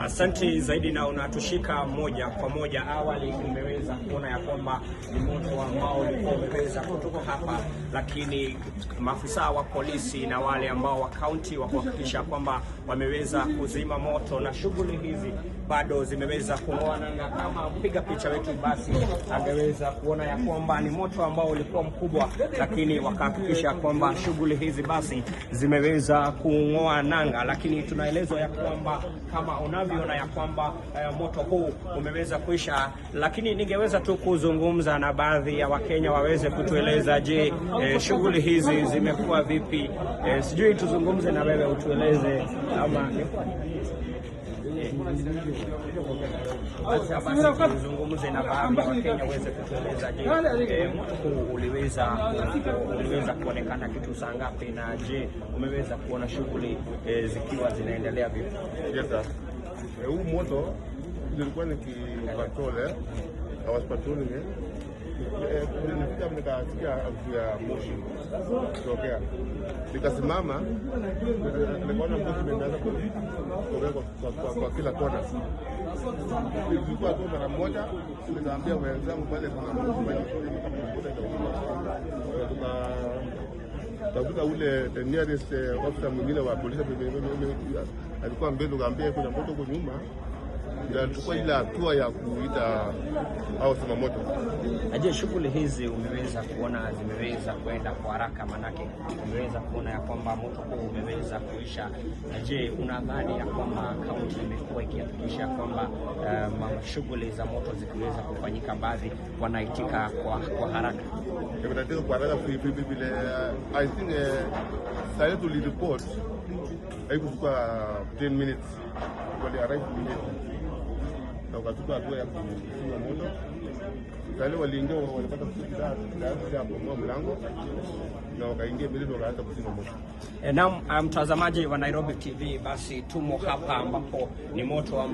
Asante zaidi, na unatushika moja kwa moja. Awali umeweza kuona ya kwamba ni moto ambao ulikuwa umeweza kutoka hapa, lakini maafisa wa polisi na wale ambao wa kaunti wa kuhakikisha kwamba wameweza kuzima moto, na shughuli hizi bado zimeweza kuoana, na kama mpiga picha wetu basi angeweza kuona ya kwamba ni moto ambao ulikuwa mkubwa, lakini wakahakikisha kwamba shughuli hizi basi zimeweza kung'oa nanga. Lakini tunaelezwa ya kwamba kama unavyoona ya kwamba moto huu umeweza kuisha, lakini ningeweza tu kuzungumza na baadhi ya Wakenya waweze kutueleza, je, shughuli hizi zimekuwa vipi? Sijui tuzungumze na wewe utueleze ama tuzungumze na baadhi ya Wakenya waweze kutueleza, je, moto huu uliweza kuonekana kitu saa ngapi, na je, umeweza kuona shughuli zikiwa zinaendelea vipi? Yes sir. Huu moto nilikuwa nikipatrol, I was patrolling nilifika nikasikia harufu ya moshi kutokea, nikasimama, nikaona moshi umeanza kutokea kwa kila kona. Nilikuwa tu mara moja, nikaambia wenzangu pale kuna moshi tafuta ule the nearest officer mwingine wa polisi alikuwa mbele, tukaambia kuna moto huko nyuma, ndio tulikuwa ile hatua ya kuita au sema moto. Je, shughuli hizi umeweza kuona zimeweza kwenda kwa haraka? Manake umeweza kuona ya kwamba moto huu umeweza kuisha. Je, unadhani ya kwamba kaunti imekuwa ikihakikisha kwamba shughuli za moto zikiweza kufanyika, baadhi wanaitika kwa haraka? Tunataka kwa haraka vile I think sasa tulireport haikuchukua 10 minutes wale arrive immediately na wakachukua hatua ya kuzima moto. Wale waliingia walipata kusikia hapo mlango na wakaingia mbele wakaanza kuzima moto. Na mtazamaji wa Nairobi TV, basi tumo hapa ambapo ni moto ambao